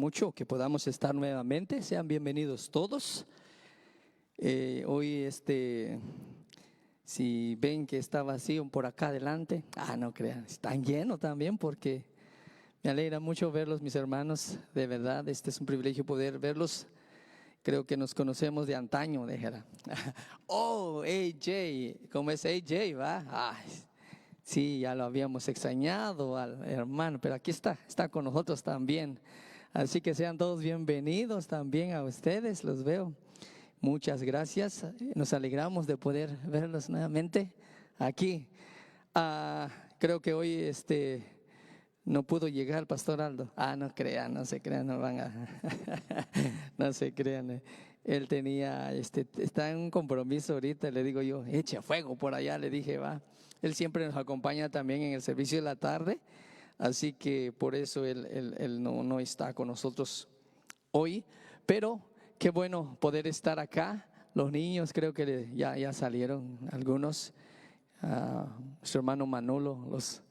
Mucho que podamos estar nuevamente. Sean bienvenidos todos. Hoy si ven que está vacío por acá adelante, no crean, están llenos también, porque me alegra mucho verlos, mis hermanos. De verdad, este es un privilegio poder verlos. Creo que nos conocemos de antaño, déjala. Oh, AJ, ¿cómo es AJ? ¿Va? Sí, ya lo habíamos extrañado al hermano, pero aquí está con nosotros también. Así que sean todos bienvenidos también a ustedes, los veo. Muchas gracias, nos alegramos de poder verlos nuevamente aquí. Creo que hoy no pudo llegar el pastor Aldo. No crean, no se crean, no van a no se crean. Él tenía, está en un compromiso ahorita. Le digo yo, eche fuego por allá, le dije, va. Él siempre nos acompaña también en el servicio de la tarde, así que por eso él no está con nosotros hoy. Pero qué bueno poder estar acá. Los niños creo que ya salieron algunos. Su hermano Manolo los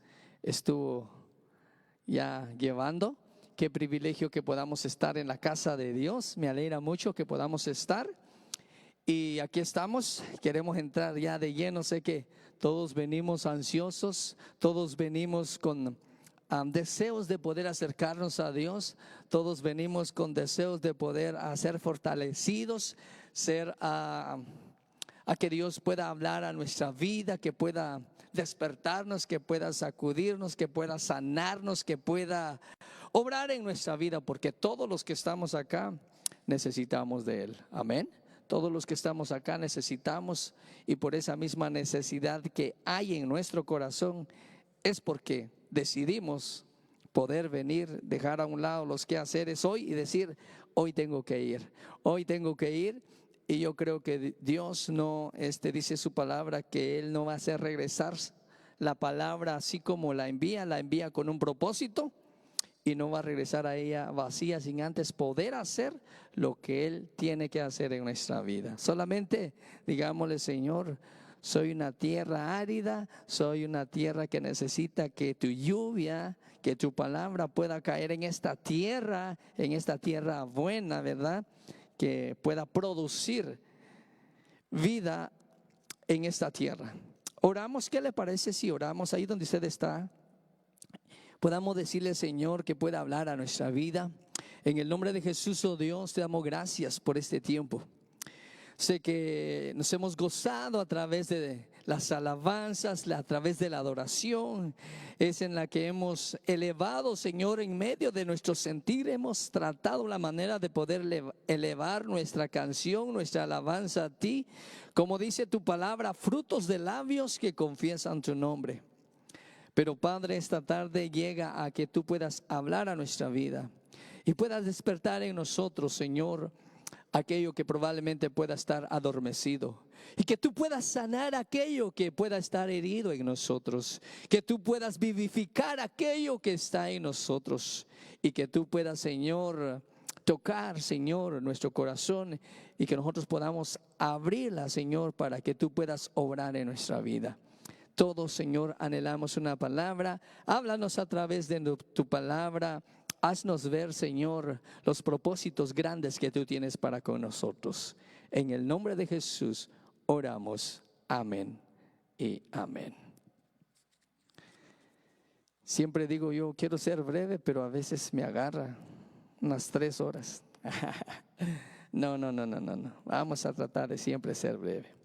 estuvo ya llevando. Qué privilegio que podamos estar en la casa de Dios. Me alegra mucho que podamos estar. Y aquí estamos, queremos entrar ya de lleno. Sé que todos venimos ansiosos, todos venimos con deseos de poder acercarnos a Dios, todos venimos con deseos de poder ser fortalecidos, a que Dios pueda hablar a nuestra vida, que pueda despertarnos, que pueda sacudirnos, que pueda sanarnos, que pueda obrar en nuestra vida, porque todos los que estamos acá necesitamos de Él. Amén. Todos los que estamos acá necesitamos, y por esa misma necesidad que hay en nuestro corazón es porque decidimos poder venir, dejar a un lado los quehaceres hoy y decir, hoy tengo que ir. Y yo creo que Dios no, dice su palabra que Él no va a hacer regresar la palabra así como la envía con un propósito, y no va a regresar a ella vacía sin antes poder hacer lo que Él tiene que hacer en nuestra vida. Solamente digámosle, Señor, soy una tierra árida, soy una tierra que necesita que tu lluvia, que tu palabra pueda caer en esta tierra buena, ¿verdad? Que pueda producir vida en esta tierra. Oramos. ¿Qué le parece si oramos ahí donde usted está? Podamos decirle, Señor, que pueda hablar a nuestra vida. En el nombre de Jesús, oh Dios, te damos gracias por este tiempo. Sé que nos hemos gozado a través de las alabanzas, a través de la adoración. Es en la que hemos elevado, Señor, en medio de nuestro sentir. Hemos tratado la manera de poder elevar nuestra canción, nuestra alabanza a ti. Como dice tu palabra, frutos de labios que confiesan tu nombre. Pero Padre, esta tarde llega a que tú puedas hablar a nuestra vida y puedas despertar en nosotros, Señor, aquello que probablemente pueda estar adormecido, y que tú puedas sanar aquello que pueda estar herido en nosotros, que tú puedas vivificar aquello que está en nosotros, y que tú puedas, Señor, tocar, Señor, nuestro corazón, y que nosotros podamos abrirla, Señor, para que tú puedas obrar en nuestra vida. Todos, Señor, anhelamos una palabra. Háblanos a través de tu palabra. Haznos ver, Señor, los propósitos grandes que tú tienes para con nosotros. En el nombre de Jesús oramos. Amén y amén. Siempre digo yo, quiero ser breve, pero a veces me agarra unas 3 horas. No. Vamos a tratar de siempre ser breve.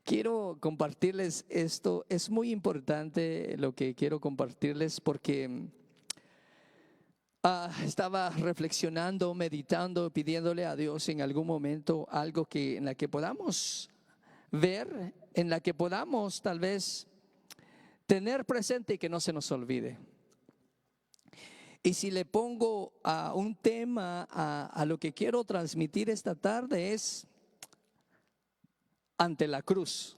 Quiero compartirles esto. Es muy importante lo que quiero compartirles, porque estaba reflexionando, meditando, pidiéndole a Dios en algún momento algo en la que podamos ver, en la que podamos tal vez tener presente y que no se nos olvide. Y si le pongo a un tema a lo que quiero transmitir esta tarde, es ante la cruz.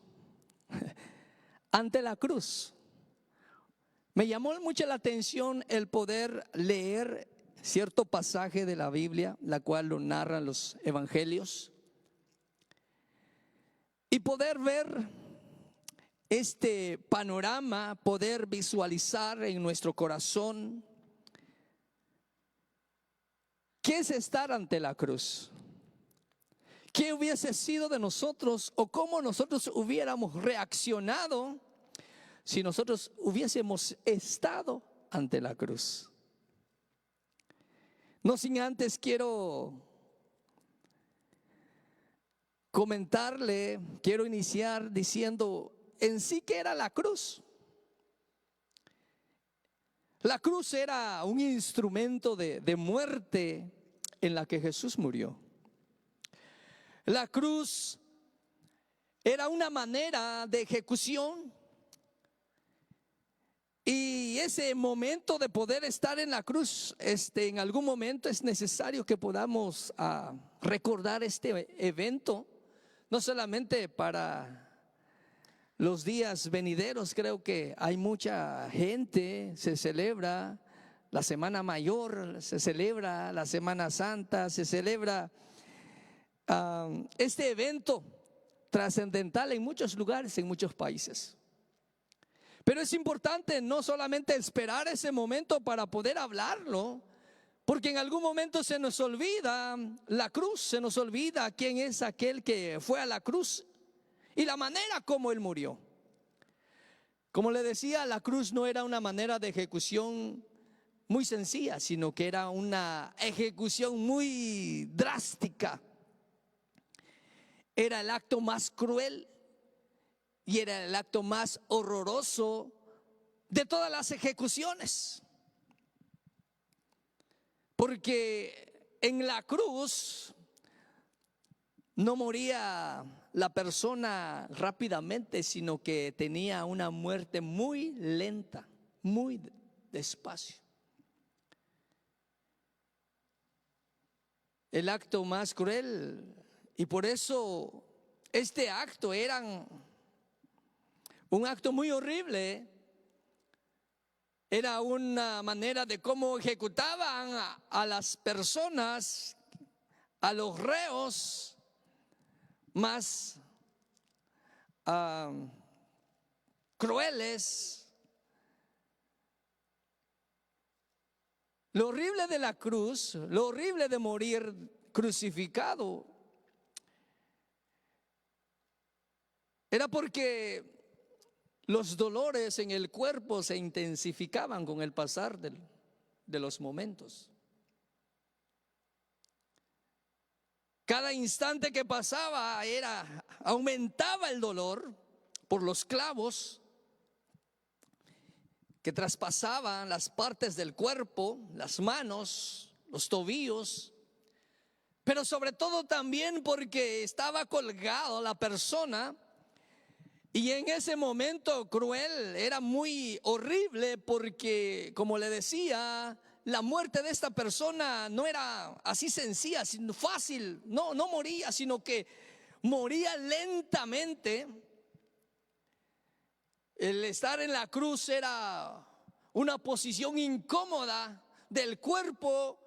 Ante la cruz. Me llamó mucho la atención el poder leer cierto pasaje de la Biblia, la cual lo narran los evangelios, y poder ver este panorama, poder visualizar en nuestro corazón ¿Qué es estar ante la cruz? ¿Qué hubiese sido de nosotros o cómo nosotros hubiéramos reaccionado si nosotros hubiésemos estado ante la cruz? No sin antes quiero comentarle, quiero iniciar diciendo en sí que era la cruz. La cruz era un instrumento de muerte en la que Jesús murió. La cruz era una manera de ejecución. Y ese momento de poder estar en la cruz, en algún momento es necesario que podamos recordar este evento, no solamente para los días venideros. Creo que hay mucha gente, se celebra la Semana Mayor, se celebra la Semana Santa, se celebra este evento trascendental en muchos lugares, en muchos países. Pero es importante no solamente esperar ese momento para poder hablarlo, porque en algún momento se nos olvida la cruz, se nos olvida quién es aquel que fue a la cruz y la manera como Él murió. Como le decía, la cruz no era una manera de ejecución muy sencilla, sino que era una ejecución muy drástica. Era el acto más cruel y era el acto más horroroso de todas las ejecuciones. Porque en la cruz no moría la persona rápidamente, sino que tenía una muerte muy lenta, muy despacio. El acto más cruel, y por eso este acto era un acto muy horrible. Era una manera de cómo ejecutaban a las personas, a los reos más crueles. Lo horrible de la cruz, lo horrible de morir crucificado, era porque los dolores en el cuerpo se intensificaban con el pasar de los momentos. Cada instante que pasaba aumentaba el dolor por los clavos que traspasaban las partes del cuerpo, las manos, los tobillos, pero sobre todo también porque estaba colgado la persona. Y en ese momento cruel era muy horrible porque, como le decía, la muerte de esta persona no era así sencilla, sino fácil. No moría, sino que moría lentamente. El estar en la cruz era una posición incómoda del cuerpo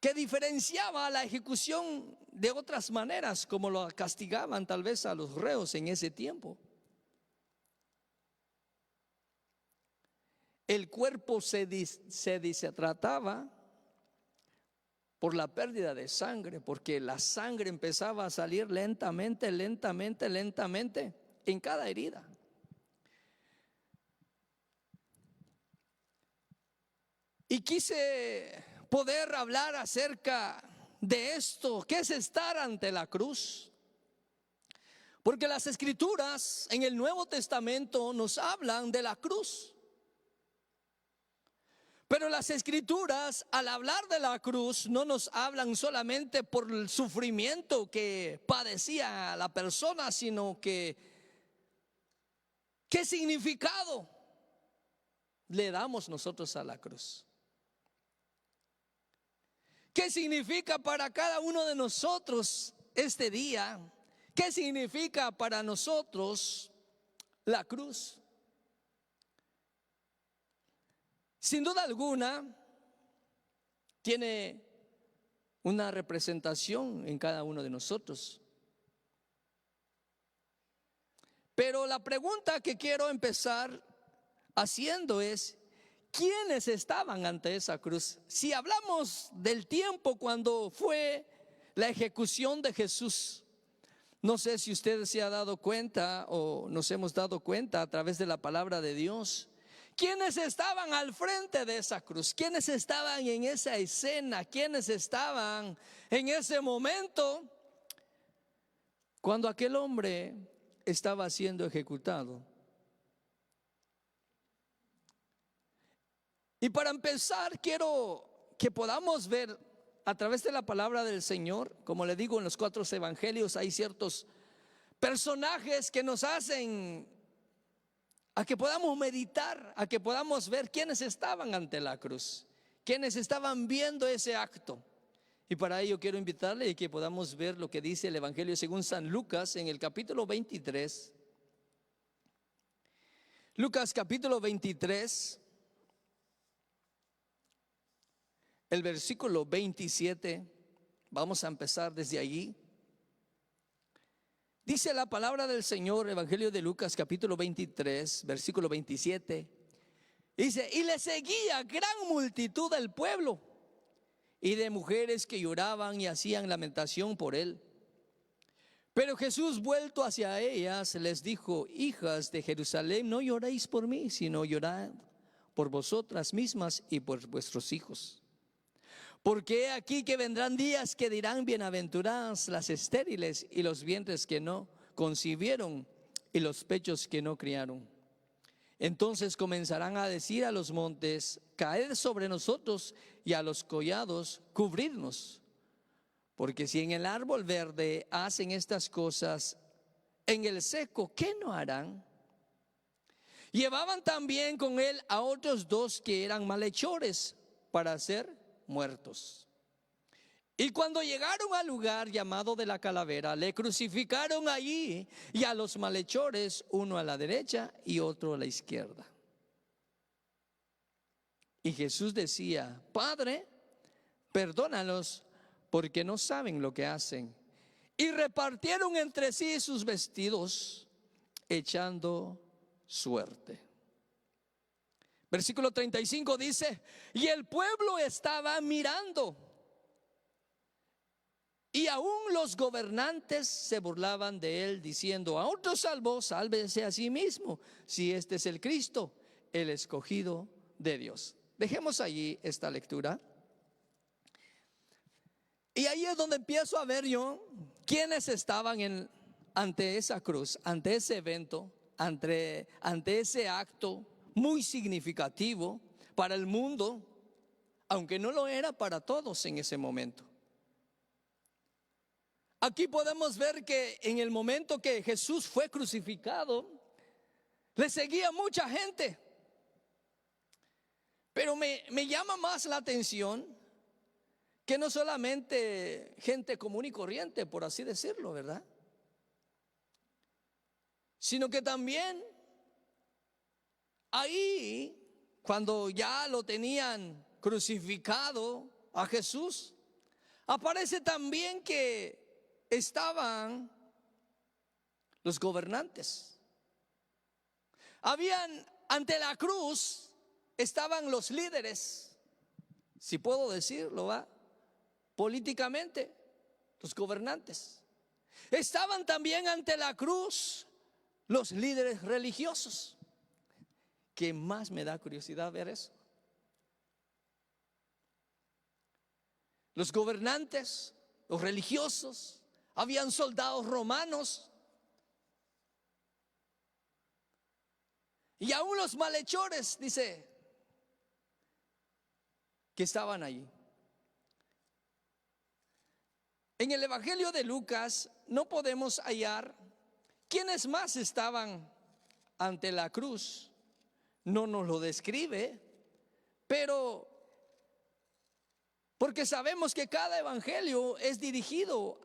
que diferenciaba la ejecución de otras maneras, como lo castigaban tal vez a los reos en ese tiempo. El cuerpo se desatrataba por la pérdida de sangre, porque la sangre empezaba a salir lentamente en cada herida. Y quise poder hablar acerca de esto, ¿qué es estar ante la cruz? Porque las escrituras en el Nuevo Testamento nos hablan de la cruz. Pero las escrituras, al hablar de la cruz, no nos hablan solamente por el sufrimiento que padecía la persona, sino que ¿qué significado le damos nosotros a la cruz? ¿Qué significa para cada uno de nosotros este día? ¿Qué significa para nosotros la cruz? Sin duda alguna, tiene una representación en cada uno de nosotros. Pero la pregunta que quiero empezar haciendo es, ¿quiénes estaban ante esa cruz? Si hablamos del tiempo cuando fue la ejecución de Jesús, no sé si usted se ha dado cuenta o nos hemos dado cuenta a través de la palabra de Dios, ¿quiénes estaban al frente de esa cruz? ¿Quiénes estaban en esa escena? ¿Quiénes estaban en ese momento cuando aquel hombre estaba siendo ejecutado? Y para empezar, quiero que podamos ver a través de la palabra del Señor, como le digo, en los 4 evangelios hay ciertos personajes que nos hacen a que podamos meditar, a que podamos ver quiénes estaban ante la cruz, quiénes estaban viendo ese acto. Y para ello quiero invitarle a que podamos ver lo que dice el Evangelio según San Lucas en el capítulo 23. Lucas capítulo 23. El versículo 27, vamos a empezar desde allí. Dice la palabra del Señor, Evangelio de Lucas capítulo 23, versículo 27. Dice, y le seguía gran multitud del pueblo y de mujeres que lloraban y hacían lamentación por él. Pero Jesús, vuelto hacia ellas, les dijo, hijas de Jerusalén, no lloréis por mí, sino llorad por vosotras mismas y por vuestros hijos. Porque aquí que vendrán días que dirán, bienaventuradas las estériles y los vientres que no concibieron y los pechos que no criaron. Entonces comenzarán a decir a los montes, caed sobre nosotros, y a los collados, cubridnos. Porque si en el árbol verde hacen estas cosas, en el seco, ¿qué no harán? Llevaban también con él a otros 2 que eran malhechores para ser muertos. Y cuando llegaron al lugar llamado de la calavera, le crucificaron allí, y a los malhechores, uno a la derecha y otro a la izquierda. Y Jesús decía, Padre, perdónalos, porque no saben lo que hacen. Y repartieron entre sí sus vestidos, echando suerte. Versículo 35 dice, y el pueblo estaba mirando, y aún los gobernantes se burlaban de él, diciendo, a otro salvó, sálvese a sí mismo, si este es el Cristo, el escogido de Dios. Dejemos allí esta lectura. Y ahí es donde empiezo a ver yo quiénes estaban ante esa cruz, ante ese evento, ante ese acto muy significativo para el mundo, aunque no lo era para todos en ese momento. Aquí podemos ver que en el momento que Jesús fue crucificado, le seguía mucha gente. Pero me llama más la atención que no solamente gente común y corriente, por así decirlo, ¿verdad? Sino que también ahí, cuando ya lo tenían crucificado a Jesús, aparece también que estaban los gobernantes. Habían ante la cruz, estaban los líderes, si puedo decirlo, ¿va? Políticamente, los gobernantes. Estaban también ante la cruz los líderes religiosos. ¿Qué más me da curiosidad ver eso? Los gobernantes, los religiosos, habían soldados romanos y aún los malhechores, dice, que estaban allí. En el Evangelio de Lucas no podemos hallar quiénes más estaban ante la cruz. No nos lo describe, pero porque sabemos que cada evangelio es dirigido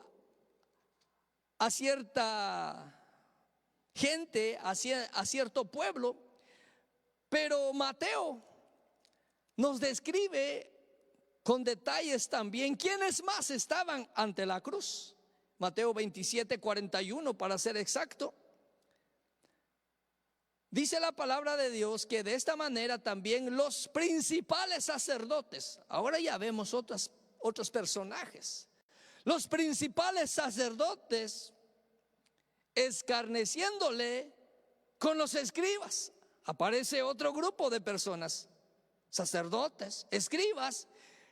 a cierta gente, a cierto pueblo, pero Mateo nos describe con detalles también quiénes más estaban ante la cruz. Mateo 27:41 para ser exacto. Dice la palabra de Dios que de esta manera también los principales sacerdotes, ahora ya vemos otros personajes, los principales sacerdotes escarneciéndole con los escribas. Aparece otro grupo de personas, sacerdotes, escribas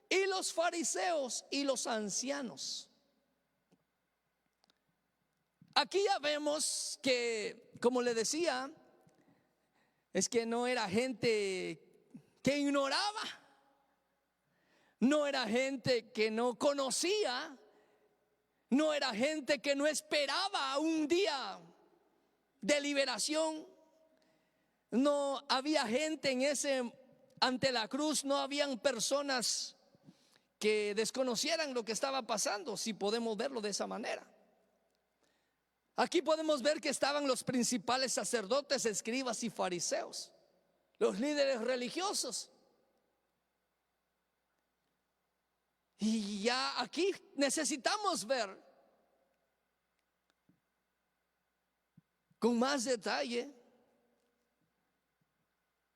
y los fariseos y los ancianos. Aquí ya vemos que, como le decía, es que no era gente que ignoraba, no era gente que no conocía, no era gente que no esperaba un día de liberación. No había gente ante la cruz, no habían personas que desconocieran lo que estaba pasando, si podemos verlo de esa manera. Aquí podemos ver que estaban los principales sacerdotes, escribas y fariseos, los líderes religiosos. Y ya aquí necesitamos ver con más detalle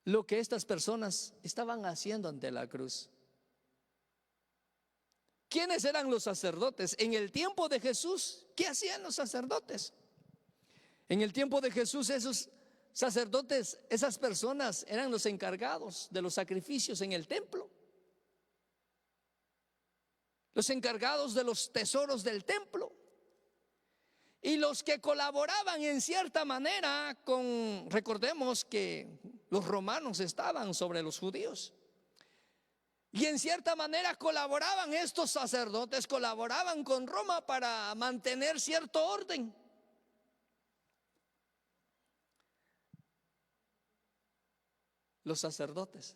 lo que estas personas estaban haciendo ante la cruz. ¿Quiénes eran los sacerdotes? En el tiempo de Jesús, ¿qué hacían los sacerdotes? En el tiempo de Jesús, esos sacerdotes, esas personas eran los encargados de los sacrificios en el templo, los encargados de los tesoros del templo, y los que colaboraban en cierta manera recordemos que los romanos estaban sobre los judíos. Y en cierta manera colaboraban estos sacerdotes, colaboraban con Roma para mantener cierto orden. Los sacerdotes,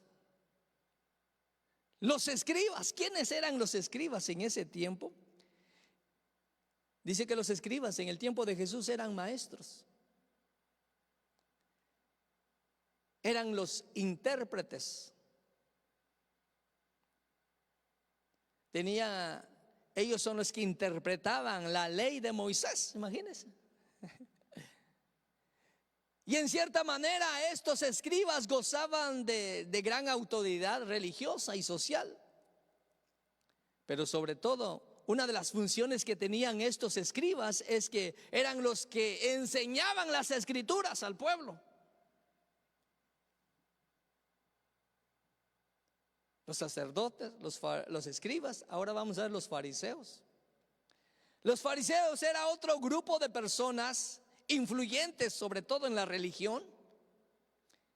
los escribas. ¿Quiénes eran los escribas en ese tiempo? Dice que los escribas en el tiempo de Jesús eran maestros, eran los intérpretes. Ellos son los que interpretaban la ley de Moisés, imagínense. Y en cierta manera estos escribas gozaban de gran autoridad religiosa y social. Pero sobre todo, una de las funciones que tenían estos escribas es que eran los que enseñaban las escrituras al pueblo. Los sacerdotes, los escribas. Ahora vamos a ver los fariseos. Los fariseos era otro grupo de personas influyentes, sobre todo en la religión,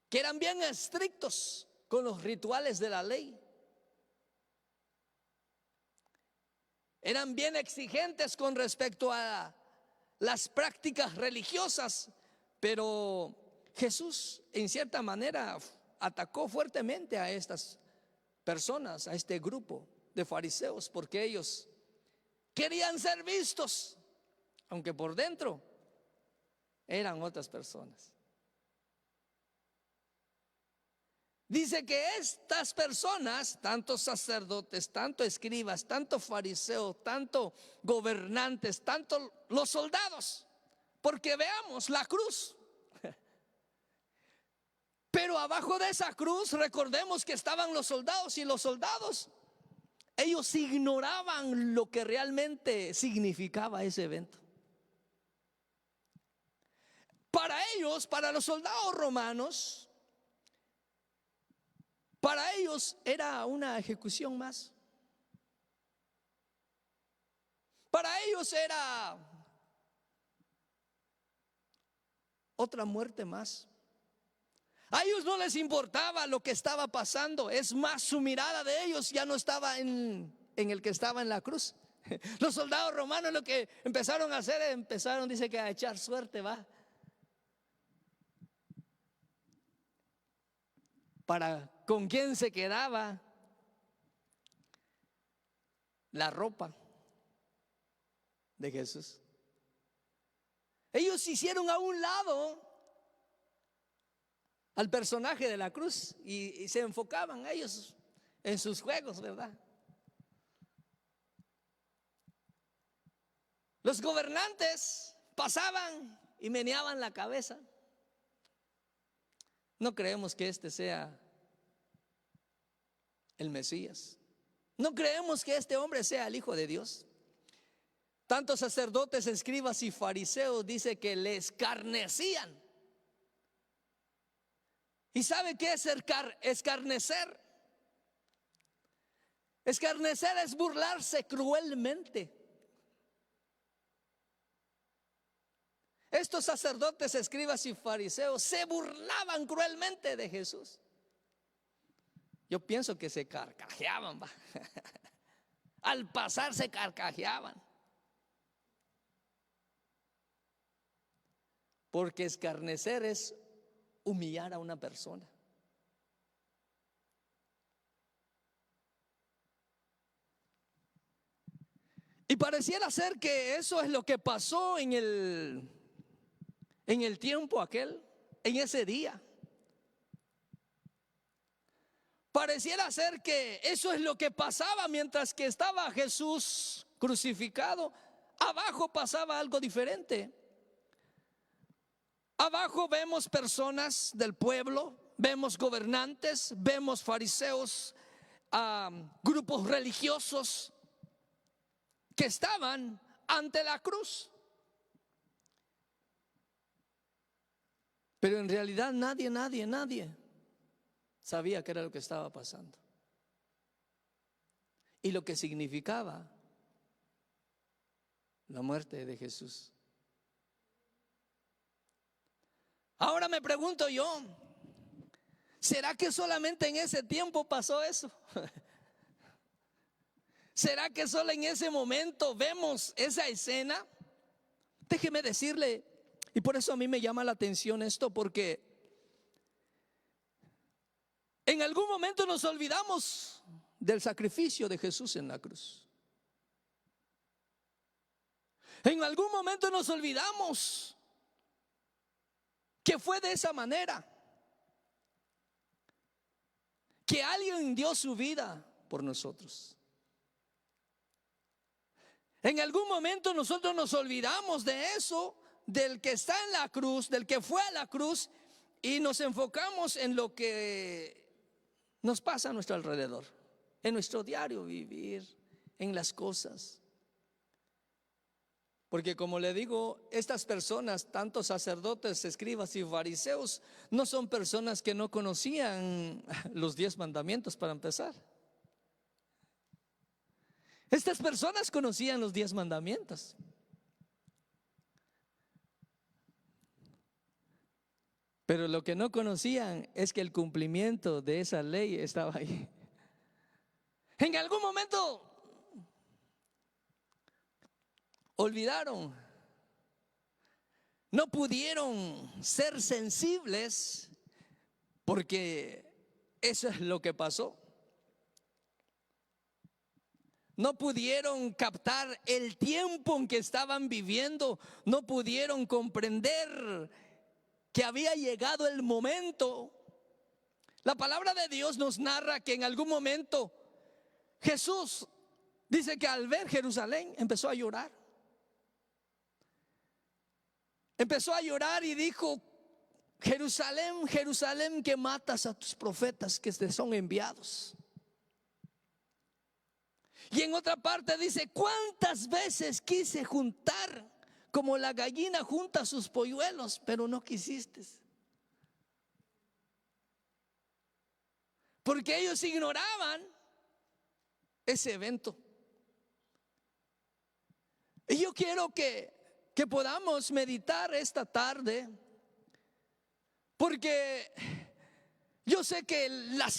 que eran bien estrictos con los rituales de la ley. Eran bien exigentes con respecto a las prácticas religiosas, pero Jesús en cierta manera atacó fuertemente a estas personas, a este grupo de fariseos, porque ellos querían ser vistos, aunque por dentro eran otras personas. Dice que estas personas, tanto sacerdotes, tanto escribas, tanto fariseos, tanto gobernantes, tanto los soldados, porque veamos la cruz. Pero abajo de esa cruz recordemos que estaban los soldados, y los soldados, ellos ignoraban lo que realmente significaba ese evento. Para ellos, para los soldados romanos, para ellos era una ejecución más. Para ellos era otra muerte más. A ellos no les importaba lo que estaba pasando. Es más, su mirada de ellos ya no estaba en el que estaba en la cruz. Los soldados romanos lo que empezaron a hacer, dice que a echar suerte, va, para con quién se quedaba la ropa de Jesús. Ellos hicieron a un lado al personaje de la cruz y se enfocaban ellos en sus juegos, ¿verdad? Los gobernantes pasaban y meneaban la cabeza. No creemos que este sea el Mesías. No creemos que este hombre sea el Hijo de Dios. Tantos sacerdotes, escribas y fariseos dice que le escarnecían. ¿Y sabe qué es escarnecer? Escarnecer es burlarse cruelmente. Estos sacerdotes, escribas y fariseos se burlaban cruelmente de Jesús. Yo pienso que se carcajeaban, va. Al pasar se carcajeaban. Porque escarnecer es humillar a una persona. Y pareciera ser que eso es lo que pasó en el tiempo aquel, en ese día. Pareciera ser que eso es lo que pasaba mientras que estaba Jesús crucificado. Abajo pasaba algo diferente. Abajo vemos personas del pueblo, vemos gobernantes, vemos fariseos, grupos religiosos que estaban ante la cruz. Pero en realidad nadie sabía qué era lo que estaba pasando y lo que significaba la muerte de Jesús. Ahora me pregunto yo, ¿será que solamente en ese tiempo pasó eso? ¿Será que solo en ese momento vemos esa escena? Déjeme decirle, y por eso a mí me llama la atención esto, porque en algún momento nos olvidamos del sacrificio de Jesús en la cruz. En algún momento nos olvidamos que fue de esa manera, que alguien dio su vida por nosotros. En algún momento nosotros nos olvidamos de eso, del que está en la cruz, del que fue a la cruz, y nos enfocamos en lo que nos pasa a nuestro alrededor, en nuestro diario vivir, en las cosas. Porque como le digo, estas personas, tanto sacerdotes, escribas y fariseos, no son personas que no conocían los 10 mandamientos para empezar. Estas personas conocían los 10 mandamientos. Pero lo que no conocían es que el cumplimiento de esa ley estaba ahí. En algún momento olvidaron, no pudieron ser sensibles, porque eso es lo que pasó. No pudieron captar el tiempo en que estaban viviendo, no pudieron comprender que había llegado el momento. La palabra de Dios nos narra que en algún momento Jesús dice que al ver Jerusalén empezó a llorar. Empezó a llorar y dijo: Jerusalén, Jerusalén, que matas a tus profetas que te son enviados. Y en otra parte dice: cuántas veces quise juntar como la gallina junta sus polluelos, pero no quisiste. Porque ellos ignoraban ese evento. Y yo quiero que podamos meditar esta tarde, porque yo sé que las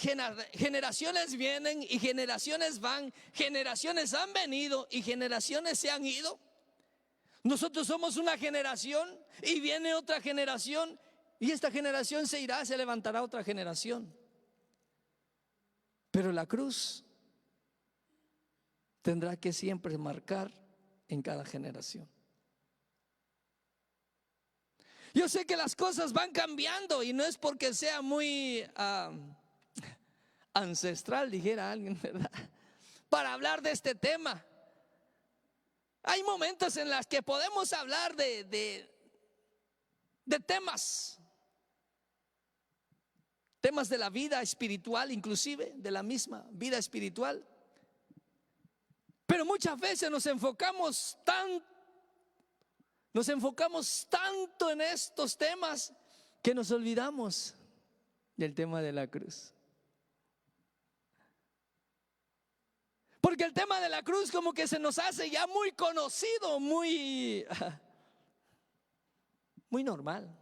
generaciones vienen y generaciones van, generaciones han venido y generaciones se han ido. Nosotros somos una generación y viene otra generación, y esta generación se irá, se levantará otra generación. Pero la cruz tendrá que siempre marcar en cada generación. Yo sé que las cosas van cambiando y no es porque sea muy ancestral, dijera alguien, ¿verdad?, para hablar de este tema. Hay momentos en los que podemos hablar de temas temas de la vida espiritual, inclusive de la misma vida espiritual. Pero muchas veces nos enfocamos tanto en estos temas que nos olvidamos del tema de la cruz. Porque el tema de la cruz como que se nos hace ya muy conocido, muy normal.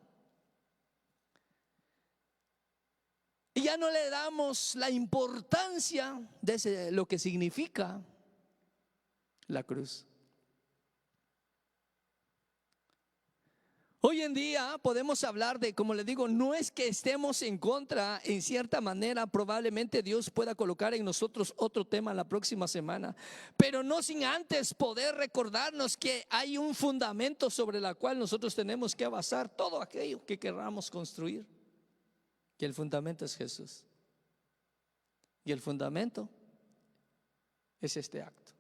Y ya no le damos la importancia de lo que significa la cruz. Hoy en día podemos hablar de, como les digo, no es que estemos en contra, en cierta manera probablemente Dios pueda colocar en nosotros otro tema la próxima semana, pero no sin antes poder recordarnos que hay un fundamento sobre el cual nosotros tenemos que basar todo aquello que queramos construir, que el fundamento es Jesús, y el fundamento es este acto.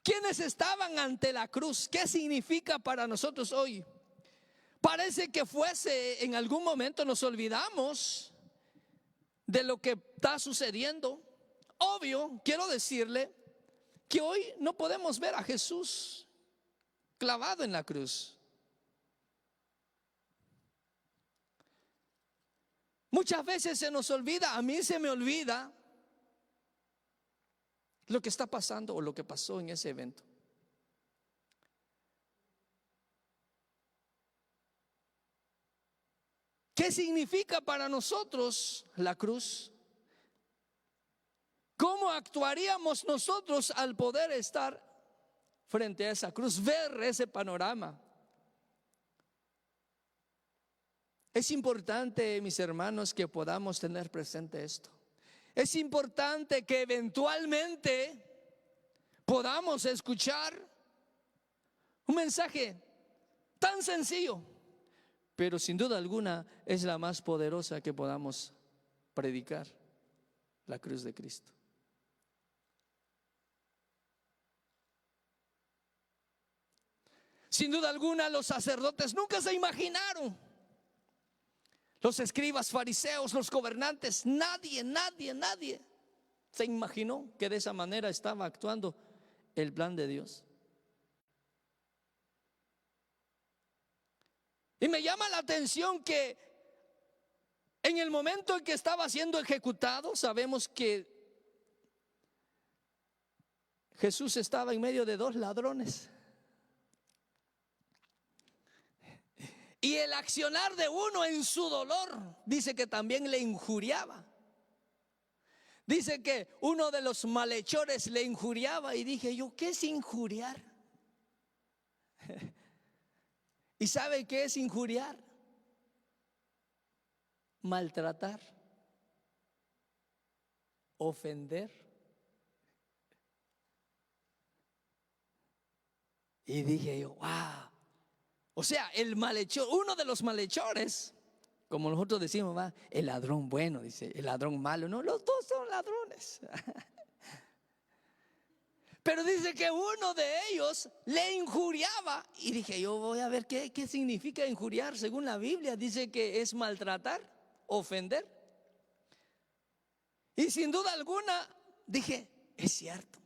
¿Quiénes estaban ante la cruz? ¿Qué significa para nosotros hoy? Parece que fuese en algún momento nos olvidamos de lo que está sucediendo. Obvio, quiero decirle que hoy no podemos ver a Jesús clavado en la cruz. Muchas veces se nos olvida, a mí se me olvida lo que está pasando o lo que pasó en ese evento. ¿Qué significa para nosotros la cruz? ¿Cómo actuaríamos nosotros al poder estar frente a esa cruz, ver ese panorama? Es importante, mis hermanos, que podamos tener presente esto. Es importante que eventualmente podamos escuchar un mensaje tan sencillo, pero sin duda alguna es la más poderosa que podamos predicar, la cruz de Cristo. Sin duda alguna los sacerdotes nunca se imaginaron, los escribas, fariseos, los gobernantes, nadie se imaginó que de esa manera estaba actuando el plan de Dios. Y me llama la atención que en el momento en que estaba siendo ejecutado, sabemos que Jesús estaba en medio de dos ladrones. Y el accionar de uno en su dolor, dice que también le injuriaba. Dice que uno de los malhechores le injuriaba y dije yo, ¿qué es injuriar? ¿Y sabe qué es injuriar? Maltratar, ofender. Y dije yo, wow. O sea, el malhechor, uno de los malhechores, como nosotros decimos, va, el ladrón bueno, dice, el ladrón malo. No, los dos son ladrones. Pero dice que uno de ellos le injuriaba. Y dije, yo voy a ver qué significa injuriar. Según la Biblia dice que es maltratar, ofender. Y sin duda alguna dije, es cierto.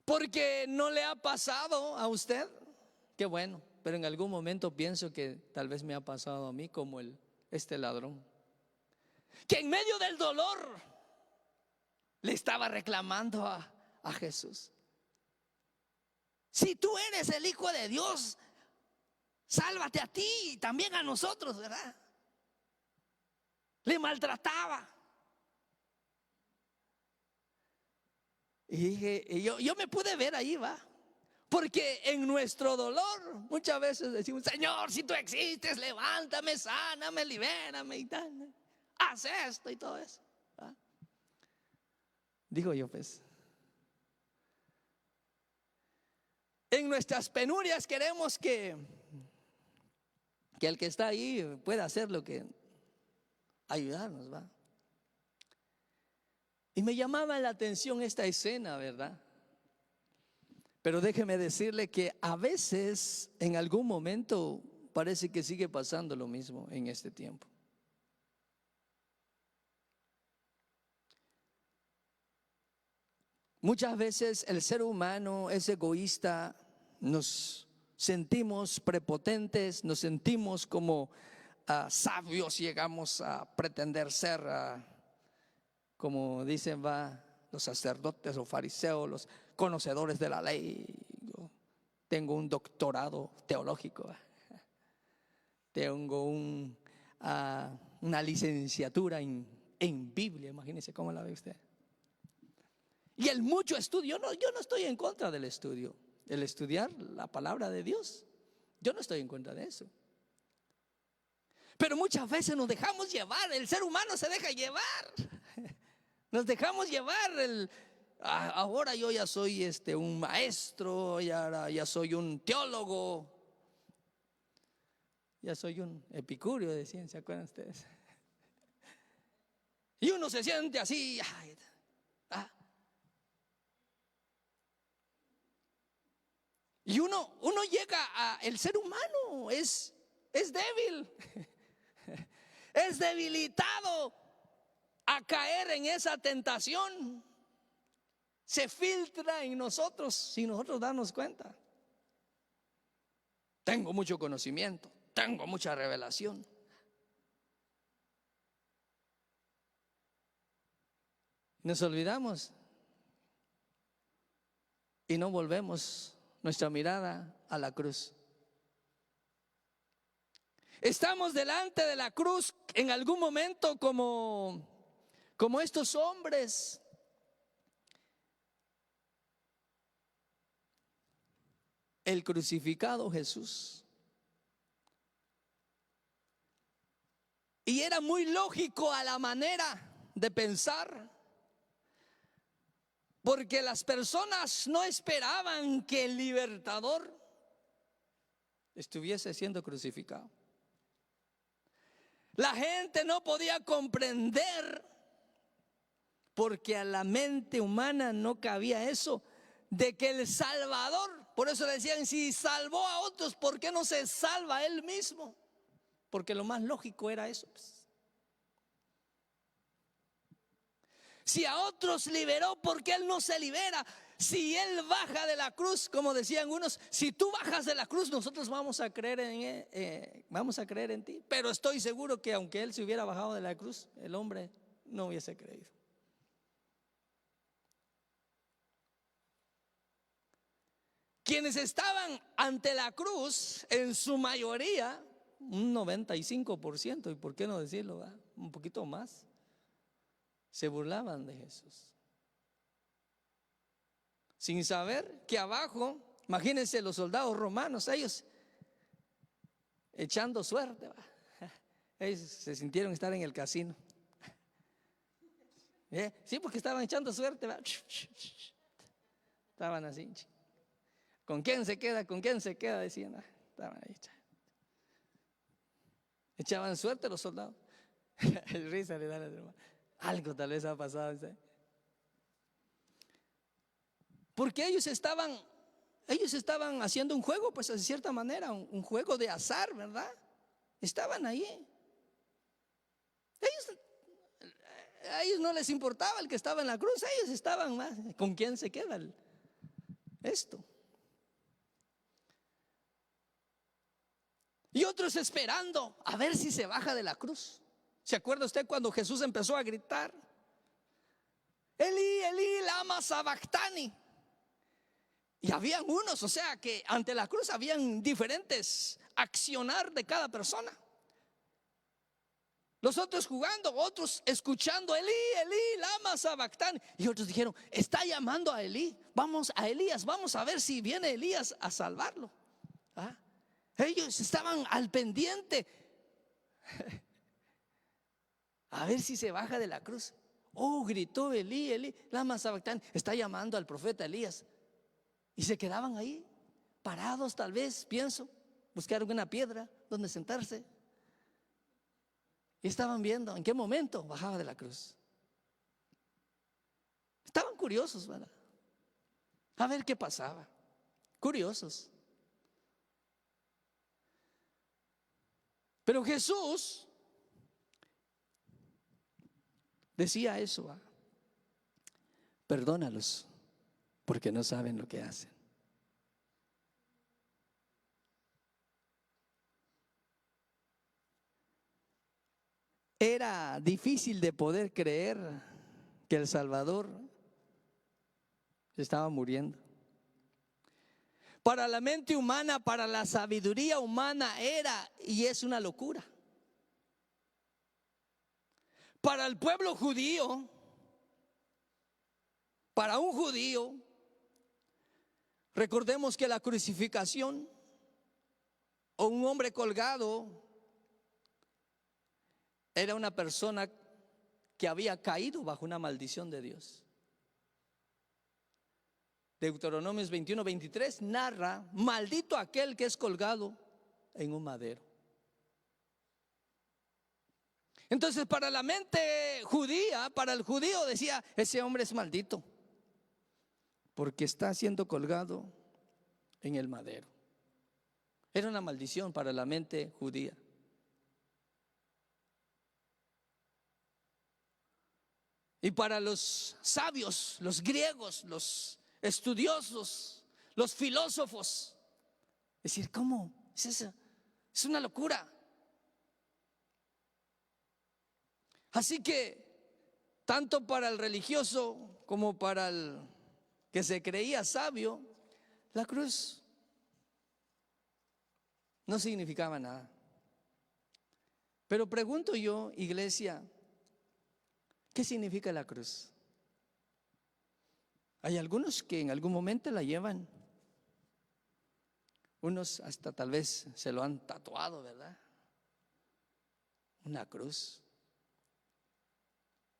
Porque no le ha pasado a usted. Qué bueno, pero en algún momento pienso que tal vez me ha pasado a mí como este ladrón, que en medio del dolor le estaba reclamando a Jesús. Si tú eres el Hijo de Dios, sálvate a ti y también a nosotros, ¿verdad? Le maltrataba. Y dije, yo me pude ver ahí, va. Porque en nuestro dolor muchas veces decimos, Señor, si tú existes, levántame, sáname, libérame y tal. Haz esto y todo eso. ¿Ah? Digo yo, pues. En nuestras penurias queremos que el que está ahí pueda hacer lo que ayudarnos, ¿va? Y me llamaba la atención esta escena, ¿verdad? Pero déjeme decirle que a veces, en algún momento, parece que sigue pasando lo mismo en este tiempo. Muchas veces el ser humano es egoísta, nos sentimos prepotentes, nos sentimos como sabios, llegamos a pretender ser, como dicen los sacerdotes o fariseos, los conocedores de la ley. Yo tengo un doctorado teológico, tengo una licenciatura en Biblia, imagínense cómo la ve usted. Y el mucho estudio, yo no estoy en contra del estudio, el estudiar la palabra de Dios, yo no estoy en contra de eso. Pero muchas veces nos dejamos llevar, el ser humano se deja llevar, nos dejamos llevar, ahora yo ya soy un maestro, ya soy un teólogo, ya soy un epicúreo, decían, ¿se acuerdan ustedes? Y uno se siente así, y uno llega el ser humano es débil, es debilitado a caer en esa tentación. Se filtra en nosotros sin nosotros darnos cuenta. Tengo mucho conocimiento, tengo mucha revelación. Nos olvidamos y no volvemos nuestra mirada a la cruz. Estamos delante de la cruz en algún momento como estos hombres. El crucificado Jesús. Y era muy lógico a la manera de pensar, porque las personas no esperaban que el libertador estuviese siendo crucificado. La gente no podía comprender, porque a la mente humana no cabía eso, de que el Salvador, por eso le decían, si salvó a otros, ¿por qué no se salva a él mismo? Porque lo más lógico era eso, pues. Si a otros liberó, ¿por qué él no se libera? Si él baja de la cruz, como decían unos, si tú bajas de la cruz, nosotros vamos a creer en ti. Pero estoy seguro que aunque él se hubiera bajado de la cruz, el hombre no hubiese creído. Quienes estaban ante la cruz, en su mayoría, un 95%, y por qué no decirlo, un poquito más, se burlaban de Jesús. Sin saber que abajo, imagínense los soldados romanos, ellos echando suerte, ellos se sintieron estar en el casino. Sí, porque estaban echando suerte, estaban así. ¿Con quién se queda? ¿Con quién se queda? Decían, estaban ahí. Echaban suerte los soldados. El risa le da a la hermana. Algo tal vez ha pasado, ¿sí? Porque ellos estaban haciendo un juego, pues de cierta manera, un juego de azar, ¿verdad? Estaban ahí. A ellos no les importaba el que estaba en la cruz, ellos estaban más. ¿Con quién se queda esto? Y otros esperando a ver si se baja de la cruz. ¿Se acuerda usted cuando Jesús empezó a gritar? Elí, Elí, lama sabactani. Y habían unos, o sea que ante la cruz habían diferentes accionar de cada persona. Los otros jugando, otros escuchando, Elí, Elí, lama sabactani. Y otros dijeron, está llamando a Elí, vamos a Elías, vamos a ver si viene Elías a salvarlo. Ellos estaban al pendiente a ver si se baja de la cruz. Gritó Elí, Elí, lama sabactani, está llamando al profeta Elías. Y se quedaban ahí, parados tal vez, pienso, buscaron una piedra donde sentarse. Y estaban viendo en qué momento bajaba de la cruz. Estaban curiosos, ¿verdad? A ver qué pasaba. Curiosos. Pero Jesús decía eso: perdónalos porque no saben lo que hacen. Era difícil de poder creer que el Salvador estaba muriendo. Para la mente humana, para la sabiduría humana, era y es una locura. Para el pueblo judío, para un judío, recordemos que la crucificación o un hombre colgado era una persona que había caído bajo una maldición de Dios. Deuteronomios 21:23 narra: maldito aquel que es colgado en un madero. Entonces, para la mente judía, para el judío, decía: ese hombre es maldito porque está siendo colgado en el madero. Era una maldición para la mente judía. Y para los sabios, los griegos, los estudiosos, los filósofos, decir: ¿cómo es eso? Es una locura. Así que tanto para el religioso como para el que se creía sabio, la cruz no significaba nada. Pero pregunto yo, iglesia, ¿qué significa la cruz? Hay algunos que en algún momento la llevan. Unos hasta tal vez se lo han tatuado, ¿verdad? Una cruz.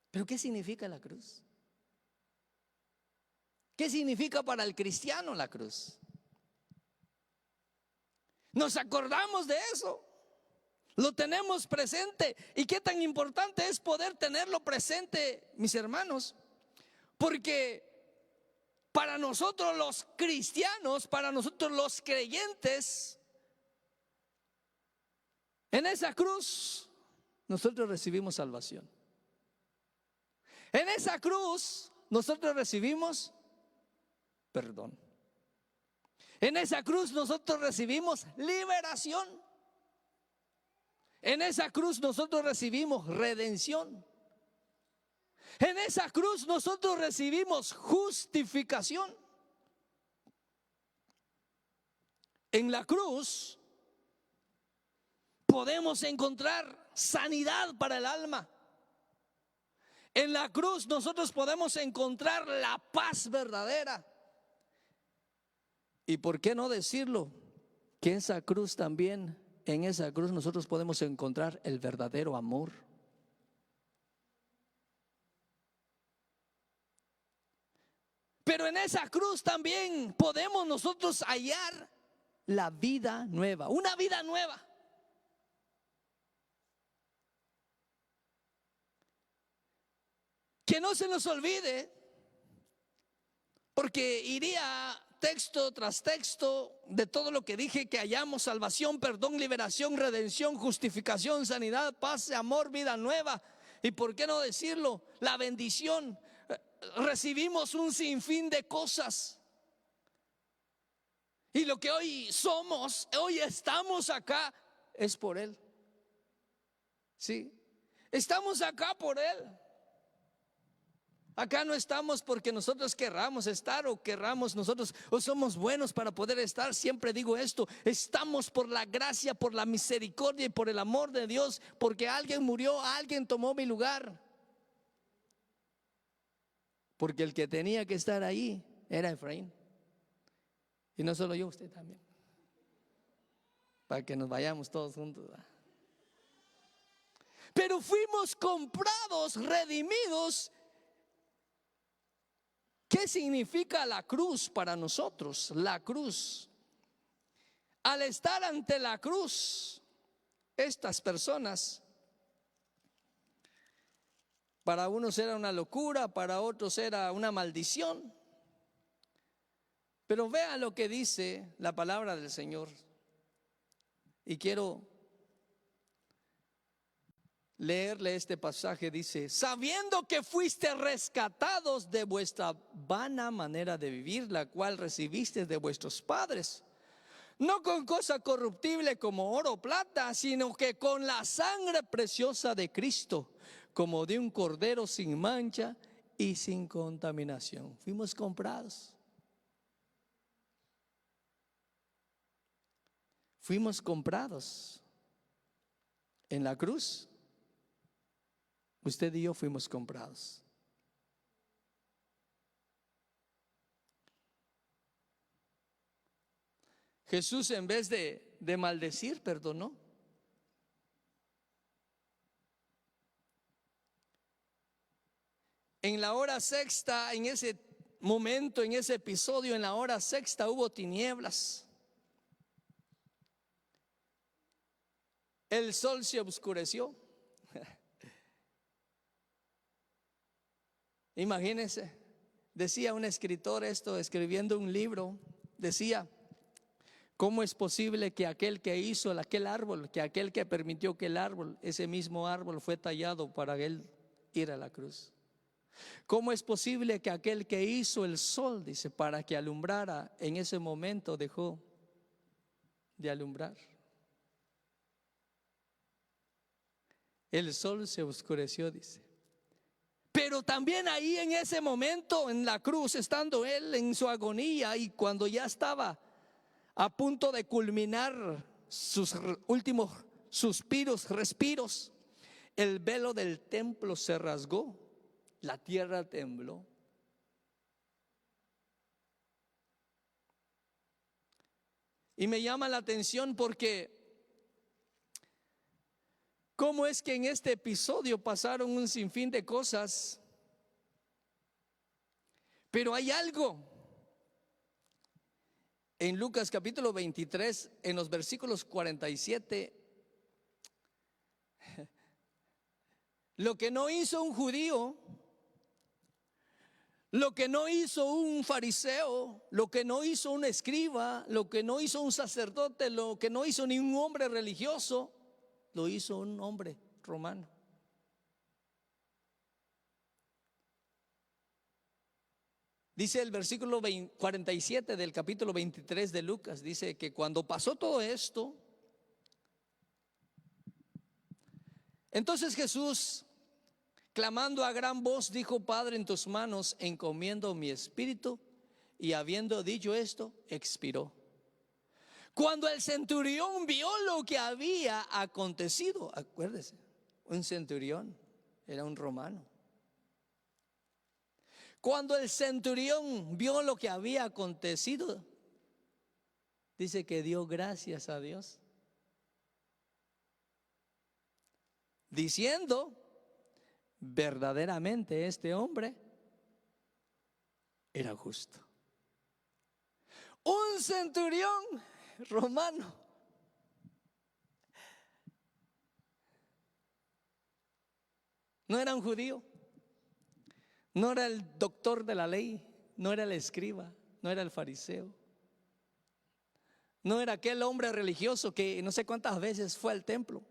¿Pero qué significa la cruz? ¿Qué significa para el cristiano la cruz? Nos acordamos de eso, lo tenemos presente. ¿Y qué tan importante es poder tenerlo presente, mis hermanos? Porque para nosotros los cristianos, para nosotros los creyentes, en esa cruz nosotros recibimos salvación. En esa cruz nosotros recibimos perdón. En esa cruz nosotros recibimos liberación. En esa cruz nosotros recibimos redención. En esa cruz nosotros recibimos justificación. En la cruz podemos encontrar sanidad para el alma. En la cruz nosotros podemos encontrar la paz verdadera. Y por qué no decirlo, que esa cruz también, en esa cruz nosotros podemos encontrar el verdadero amor. Pero en esa cruz también podemos nosotros hallar la vida nueva, una vida nueva. Que no se nos olvide, porque iría texto tras texto de todo lo que dije, que hallamos salvación, perdón, liberación, redención, justificación, sanidad, paz, amor, vida nueva. Y por qué no decirlo, la bendición. Recibimos un sinfín de cosas. Y lo que hoy somos, hoy estamos acá, es por Él. Sí, estamos acá por Él. Acá no estamos porque nosotros querramos estar o querramos nosotros o somos buenos para poder estar. Siempre digo esto: estamos por la gracia, por la misericordia y por el amor de Dios, porque alguien murió, alguien tomó mi lugar. Porque el que tenía que estar ahí era Efraín. Y no solo yo, usted también. Para que nos vayamos todos juntos, ¿verdad? Pero fuimos comprados, redimidos. ¿Qué significa la cruz para nosotros? La cruz. Al estar ante la cruz, estas personas, para unos era una locura, para otros era una maldición. Pero vea lo que dice la palabra del Señor. Y quiero leerle este pasaje. Dice: sabiendo que fuiste rescatados de vuestra vana manera de vivir, la cual recibiste de vuestros padres, no con cosa corruptible como oro o plata, sino que con la sangre preciosa de Cristo, como de un cordero sin mancha y sin contaminación. Fuimos comprados. Fuimos comprados en la cruz. Usted y yo fuimos comprados. Jesús, en vez de maldecir, perdonó. En la hora sexta, en ese momento, en ese episodio, en la hora sexta hubo tinieblas. El sol se oscureció. Imagínense, decía un escritor esto, escribiendo un libro, decía: ¿cómo es posible que aquel que hizo aquel árbol, que aquel que permitió que el árbol, ese mismo árbol fue tallado para él ir a la cruz? ¿Cómo es posible que aquel que hizo el sol, dice, para que alumbrara, en ese momento dejó de alumbrar? El sol se oscureció, dice. Pero también ahí en ese momento, en la cruz, estando él en su agonía, y cuando ya estaba a punto de culminar sus últimos suspiros, respiros, el velo del templo se rasgó, la tierra tembló. Y me llama la atención porque cómo es que en este episodio pasaron un sinfín de cosas, pero hay algo en Lucas capítulo 23, en los versículos 47, lo que no hizo un judío, lo que no hizo un fariseo, lo que no hizo un escriba, lo que no hizo un sacerdote, lo que no hizo ni un hombre religioso, lo hizo un hombre romano. Dice el versículo 47 del capítulo 23 de Lucas, dice que cuando pasó todo esto, entonces Jesús, clamando a gran voz, dijo: Padre, en tus manos encomiendo mi espíritu. Y habiendo dicho esto, expiró. Cuando el centurión vio lo que había acontecido, acuérdese, un centurión era un romano. Cuando el centurión vio lo que había acontecido, dice que dio gracias a Dios, diciendo: verdaderamente este hombre era justo. Un centurión romano. No era un judío, no era el doctor de la ley, no era el escriba, no era el fariseo, no era aquel hombre religioso que no sé cuántas veces fue al templo.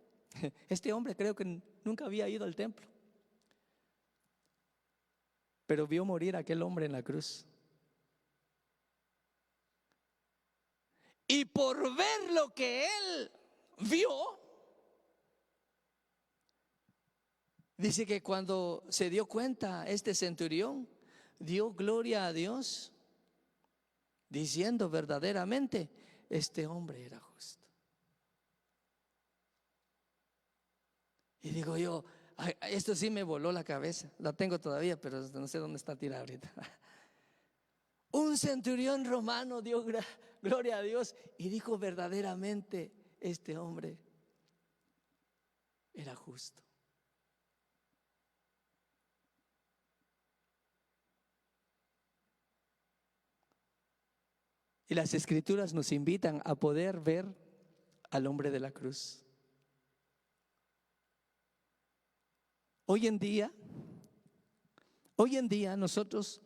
Este hombre creo que nunca había ido al templo, pero vio morir a aquel hombre en la cruz. Y por ver lo que él vio, dice que cuando se dio cuenta este centurión, dio gloria a Dios, diciendo: verdaderamente este hombre era justo. Y digo yo, esto sí me voló la cabeza. La tengo todavía, pero no sé dónde está tirada ahorita. Un centurión romano dio gloria a Dios y dijo: verdaderamente este hombre era justo. Y las escrituras nos invitan a poder ver al hombre de la cruz. Hoy en día nosotros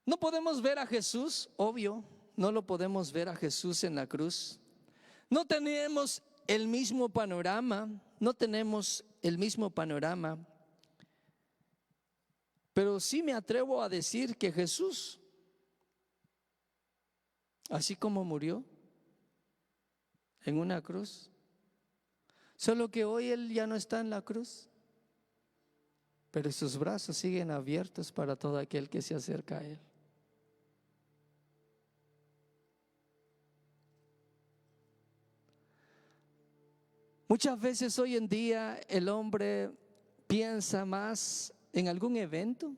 no podemos ver a Jesús, obvio, no lo podemos ver a Jesús en la cruz. No tenemos el mismo panorama, no tenemos el mismo panorama, pero sí me atrevo a decir que Jesús, así como murió en una cruz, solo que hoy Él ya no está en la cruz, pero sus brazos siguen abiertos para todo aquel que se acerca a Él. Muchas veces hoy en día el hombre piensa más en algún evento,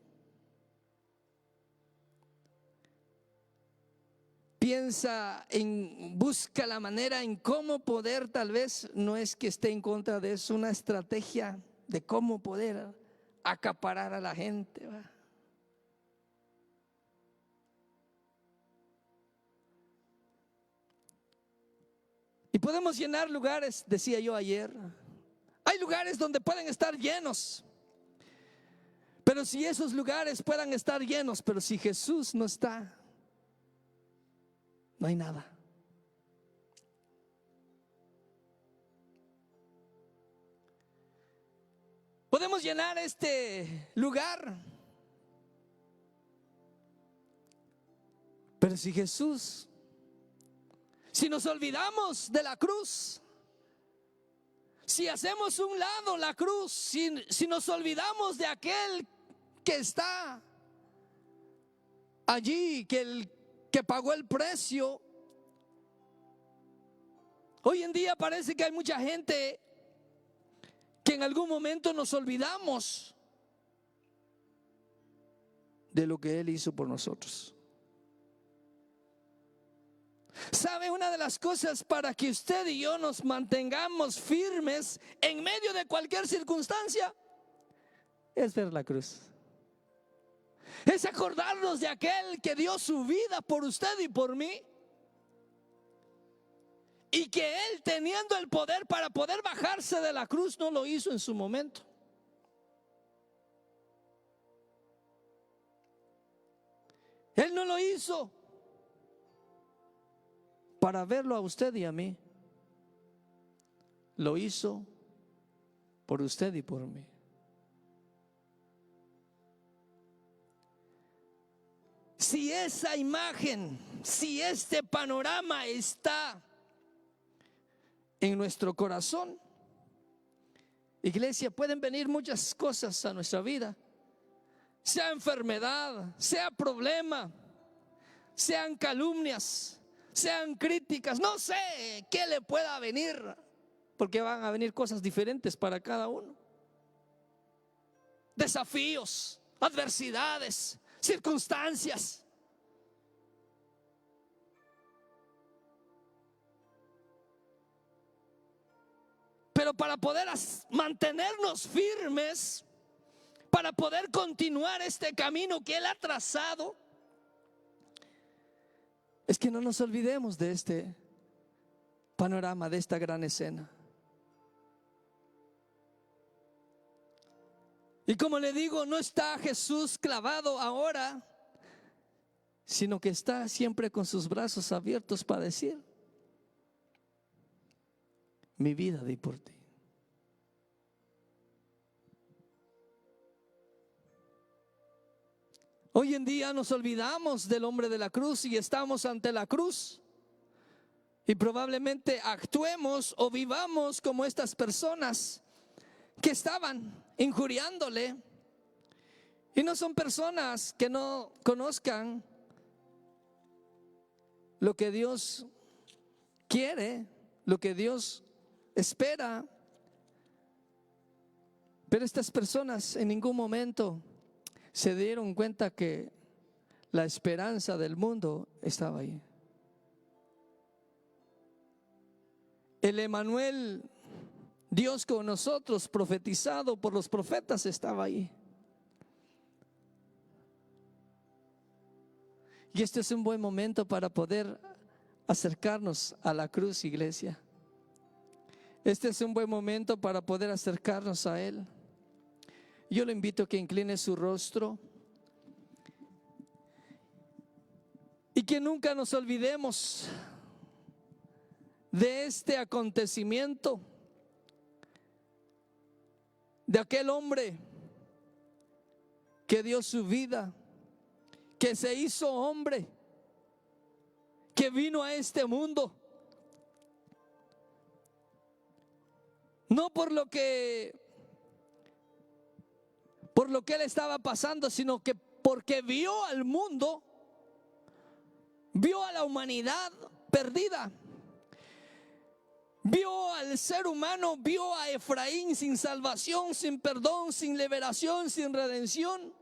busca la manera en cómo poder, tal vez no es que esté en contra de eso, una estrategia de cómo poder acaparar a la gente, ¿va? Y podemos llenar lugares, decía yo ayer. Hay lugares donde pueden estar llenos, pero si esos lugares puedan estar llenos, pero si Jesús no está, no hay nada. Podemos llenar este lugar, pero si Jesús, si nos olvidamos de la cruz, si hacemos un lado la cruz, si nos olvidamos de aquel que está allí, que pagó el precio. Hoy en día parece que hay mucha gente que en algún momento nos olvidamos de lo que Él hizo por nosotros. ¿Sabe? Una de las cosas para que usted y yo nos mantengamos firmes en medio de cualquier circunstancia es ver la cruz. Es acordarnos de aquel que dio su vida por usted y por mí. Y que Él, teniendo el poder para poder bajarse de la cruz, no lo hizo en su momento. Él no lo hizo para verlo a usted y a mí. Lo hizo por usted y por mí. Si esa imagen, si este panorama está en nuestro corazón, iglesia, pueden venir muchas cosas a nuestra vida, sea enfermedad, sea problema, sean calumnias, sean críticas, no sé qué le pueda venir, porque van a venir cosas diferentes para cada uno. Desafíos, adversidades, circunstancias. Pero para poder mantenernos firmes, para poder continuar este camino que Él ha trazado, es que no nos olvidemos de este panorama, de esta gran escena. Y como le digo, no está Jesús clavado ahora, sino que está siempre con sus brazos abiertos para decir: mi vida di por ti. Hoy en día nos olvidamos del hombre de la cruz y estamos ante la cruz. Y probablemente actuemos o vivamos como estas personas que estaban injuriándole. Y no son personas que no conozcan lo que Dios quiere, lo que Dios espera. Pero estas personas en ningún momento se dieron cuenta que la esperanza del mundo estaba ahí. El Emmanuel, Dios con nosotros, profetizado por los profetas, estaba ahí. Y este es un buen momento para poder acercarnos a la cruz, iglesia. Este es un buen momento para poder acercarnos a Él. Yo le invito a que incline su rostro y que nunca nos olvidemos de este acontecimiento, de aquel hombre que dio su vida, que se hizo hombre, que vino a este mundo, no por lo que él estaba pasando, sino que porque vio al mundo, vio a la humanidad perdida, vio al ser humano, vio a Efraín sin salvación, sin perdón, sin liberación, sin redención,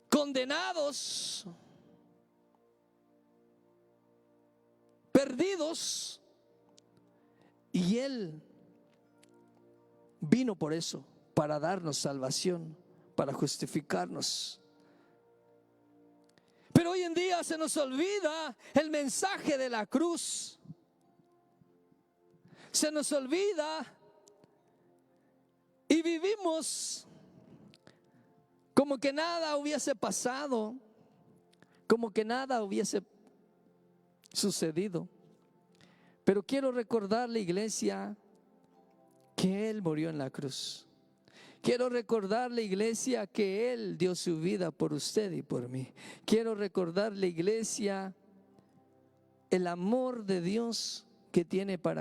condenados, perdidos, y Él vino por eso, para darnos salvación, para justificarnos. Pero hoy en día se nos olvida el mensaje de la cruz. Se nos olvida y vivimos como que nada hubiese pasado, como que nada hubiese sucedido. Pero quiero recordarle, iglesia, que Él murió en la cruz. Quiero recordarle, iglesia, que Él dio su vida por usted y por mí. Quiero recordarle, iglesia, el amor de Dios que tiene para